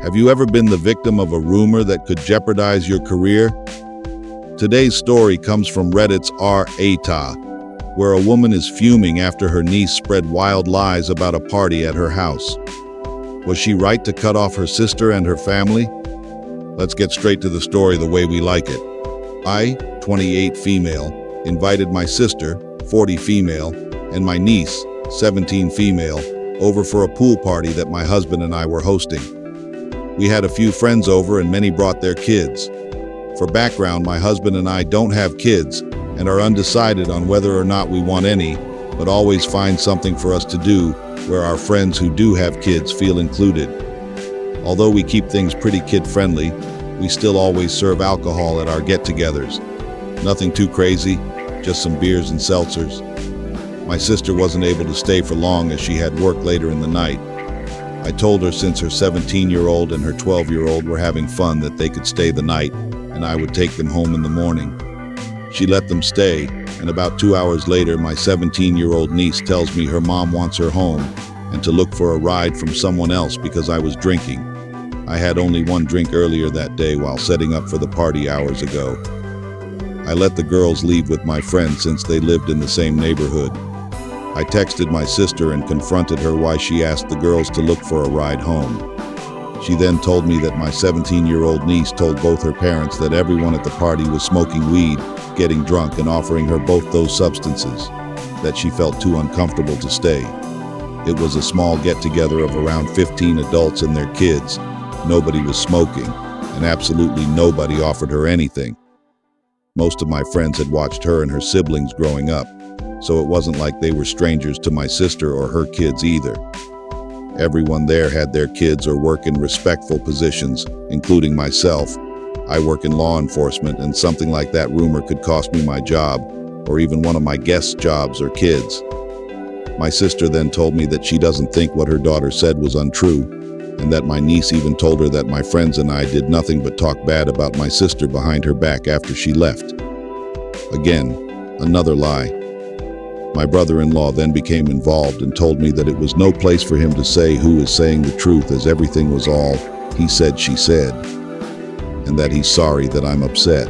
Have you ever been the victim of a rumor that could jeopardize your career? Today's story comes from Reddit's AITAH, where a woman is fuming after her niece spread wild lies about a party at her house. Was she right to cut off her sister and her family? Let's get straight to the story the way we like it. I, 28 female, invited my sister, 40 female, and my niece, 17 female, over for a pool party that my husband and I were hosting. We had a few friends over and many brought their kids. For background, my husband and I don't have kids and are undecided on whether or not we want any, but always find something for us to do where our friends who do have kids feel included. Although we keep things pretty kid-friendly, we still always serve alcohol at our get-togethers. Nothing too crazy, just some beers and seltzers. My sister wasn't able to stay for long as she had work later in the night. I told her since her 17-year-old and her 12-year-old were having fun that they could stay the night, and I would take them home in the morning. She let them stay, and about 2 hours later, my 17-year-old niece tells me her mom wants her home and to look for a ride from someone else because I was drinking. I had only one drink earlier that day while setting up for the party hours ago. I let the girls leave with my friend since they lived in the same neighborhood. I texted my sister and confronted her why she asked the girls to look for a ride home. She then told me that my 17-year-old niece told both her parents that everyone at the party was smoking weed, getting drunk, and offering her both those substances, that she felt too uncomfortable to stay. It was a small get-together of around 15 adults and their kids. Nobody was smoking, and absolutely nobody offered her anything. Most of my friends had watched her and her siblings growing up, so it wasn't like they were strangers to my sister or her kids either. Everyone there had their kids or work in respectful positions, including myself. I work in law enforcement, and something like that rumor could cost me my job, or even one of my guests' jobs or kids. My sister then told me that she doesn't think what her daughter said was untrue, and that my niece even told her that my friends and I did nothing but talk bad about my sister behind her back after she left. Again, another lie. My brother-in-law then became involved and told me that it was no place for him to say who is saying the truth, as everything was all he said, she said, and that he's sorry that I'm upset.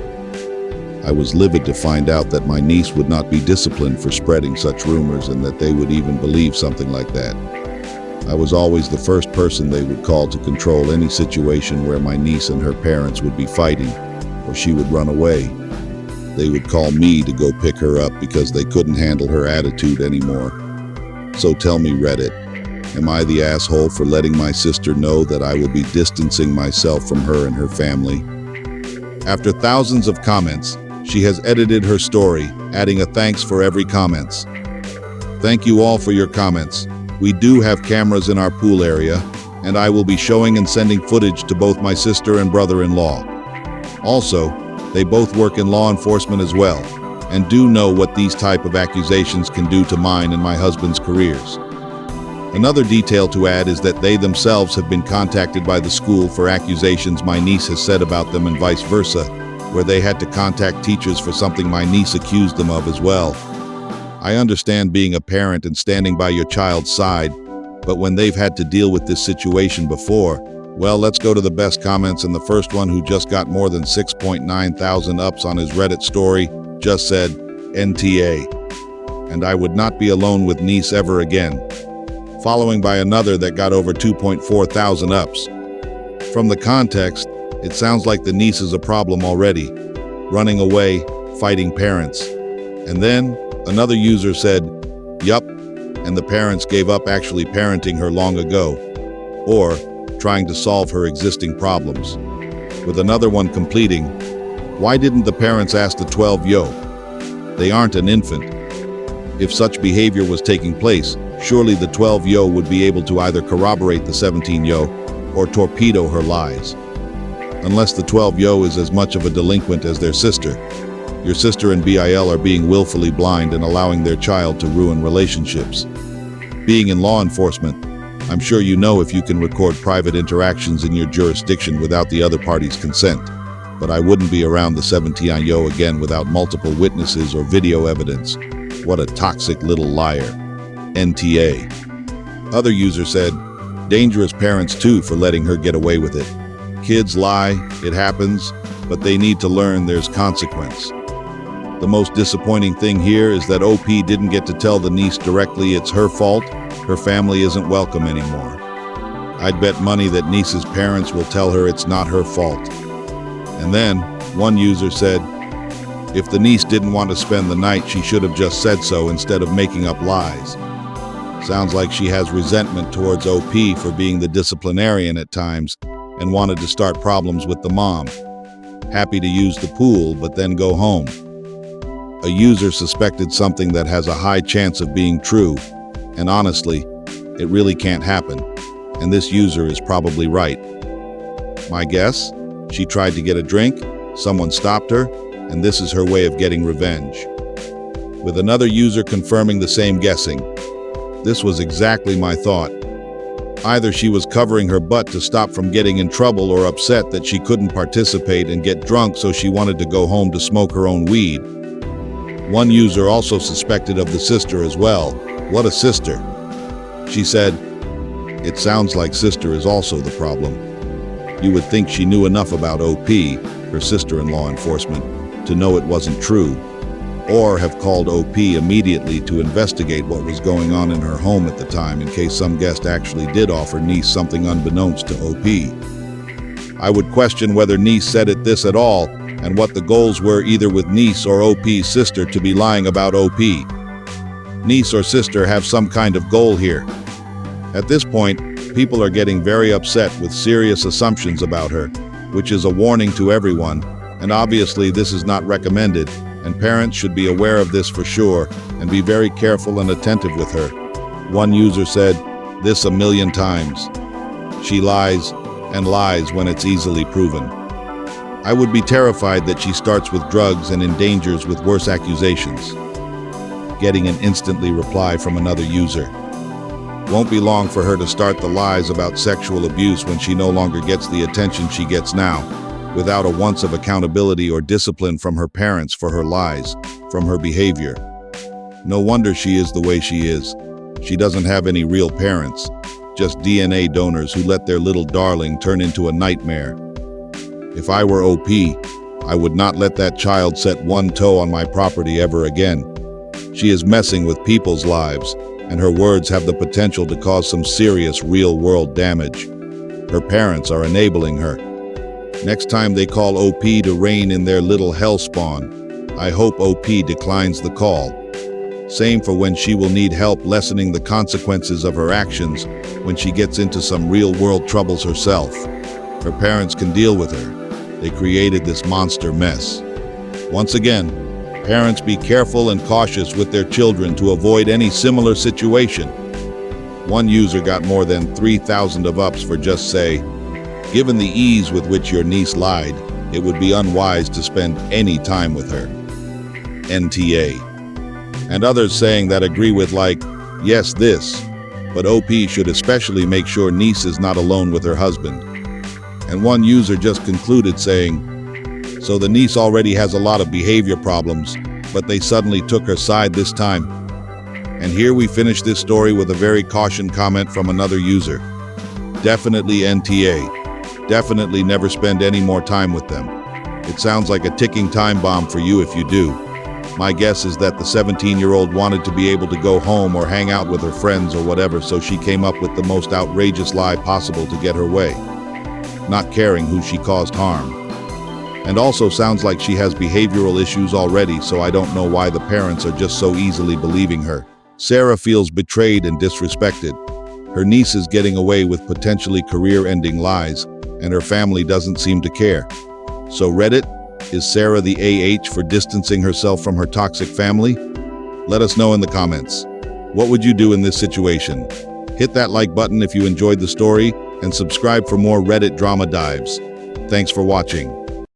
I was livid to find out that my niece would not be disciplined for spreading such rumors and that they would even believe something like that. I was always the first person they would call to control any situation where my niece and her parents would be fighting, or she would run away. They would call me to go pick her up because they couldn't handle her attitude anymore. So tell me, Reddit, am I the asshole for letting my sister know that I will be distancing myself from her and her family? After thousands of comments, she has edited her story, adding a thanks for every comments. Thank you all for your comments. We do have cameras in our pool area, and I will be showing and sending footage to both my sister and brother-in-law. Also, they both work in law enforcement as well, and do know what these type of accusations can do to mine and my husband's careers. Another detail to add is that they themselves have been contacted by the school for accusations my niece has said about them and vice versa, where they had to contact teachers for something my niece accused them of as well. I understand being a parent and standing by your child's side, but when they've had to deal with this situation before, well, let's go to the best comments, and the first one, who just got more than 6.9 thousand ups on his Reddit story, just said, NTA. And I would not be alone with niece ever again. Following by another that got over 2.4 thousand ups. From the context, it sounds like the niece is a problem already, running away, fighting parents. And then another user said, yup, and the parents gave up actually parenting her long ago, or trying to solve her existing problems. With another one completing, why didn't the parents ask the 12-yo? They aren't an infant. If such behavior was taking place, surely the 12-yo would be able to either corroborate the 17-yo or torpedo her lies. Unless the 12-yo is as much of a delinquent as their sister. Your sister and BIL are being willfully blind and allowing their child to ruin relationships. Being in law enforcement, I'm sure you know if you can record private interactions in your jurisdiction without the other party's consent, but I wouldn't be around the 17-yo again without multiple witnesses or video evidence. What a toxic little liar. NTA. Other user said, dangerous parents too for letting her get away with it. Kids lie, it happens, but they need to learn there's consequence. The most disappointing thing here is that OP didn't get to tell the niece directly it's her fault. Her family isn't welcome anymore. I'd bet money that niece's parents will tell her it's not her fault. And then, one user said, if the niece didn't want to spend the night, she should have just said so instead of making up lies. Sounds like she has resentment towards OP for being the disciplinarian at times and wanted to start problems with the mom. Happy to use the pool, but then go home. A user suspected something that has a high chance of being true, and honestly, it really can't happen. And this user is probably right. My guess? She tried to get a drink, someone stopped her, and this is her way of getting revenge. With another user confirming the same guessing. This was exactly my thought. Either she was covering her butt to stop from getting in trouble or upset that she couldn't participate and get drunk, so she wanted to go home to smoke her own weed. One user also suspected of the sister as well. What a sister. She said, it sounds like sister is also the problem. You would think she knew enough about OP, her sister in law enforcement, to know it wasn't true, or have called OP immediately to investigate what was going on in her home at the time in case some guest actually did offer niece something unbeknownst to OP. I would question whether niece said this at all and what the goals were either with niece or OP's sister to be lying about OP. Niece or sister have some kind of goal here. At this point, people are getting very upset with serious assumptions about her, which is a warning to everyone, and obviously this is not recommended, and parents should be aware of this for sure and be very careful and attentive with her. One user said, this 1,000,000 times. She lies and lies when it's easily proven. I would be terrified that she starts with drugs and endangers with worse accusations. Getting an instantly reply from another user. Won't be long for her to start the lies about sexual abuse when she no longer gets the attention she gets now, without a once of accountability or discipline from her parents for her lies, from her behavior. No wonder she is the way she is. She doesn't have any real parents, just DNA donors who let their little darling turn into a nightmare. If I were OP, I would not let that child set one toe on my property ever again. She is messing with people's lives, and her words have the potential to cause some serious real-world damage. Her parents are enabling her. Next time they call OP to rein in their little hellspawn, I hope OP declines the call. Same for when she will need help lessening the consequences of her actions when she gets into some real-world troubles herself. Her parents can deal with her. They created this monster mess. Once again, parents be careful and cautious with their children to avoid any similar situation. One user got more than 3,000 of ups for just say, given the ease with which your niece lied, it would be unwise to spend any time with her. NTA. And others saying that agree with like, yes this, but OP should especially make sure niece is not alone with her husband. And one user just concluded saying, so the niece already has a lot of behavior problems, but they suddenly took her side this time. And here we finish this story with a very caution comment from another user. Definitely NTA. Definitely never spend any more time with them. It sounds like a ticking time bomb for you if you do. My guess is that the 17-year-old wanted to be able to go home or hang out with her friends or whatever, so she came up with the most outrageous lie possible to get her way, not caring who she caused harm. And also sounds like she has behavioral issues already, so I don't know why the parents are just so easily believing her. Sarah feels betrayed and disrespected. Her niece is getting away with potentially career-ending lies, and her family doesn't seem to care. So Reddit, is Sarah the AH for distancing herself from her toxic family? Let us know in the comments. What would you do in this situation? Hit that like button if you enjoyed the story, and subscribe for more Reddit drama dives. Thanks for watching.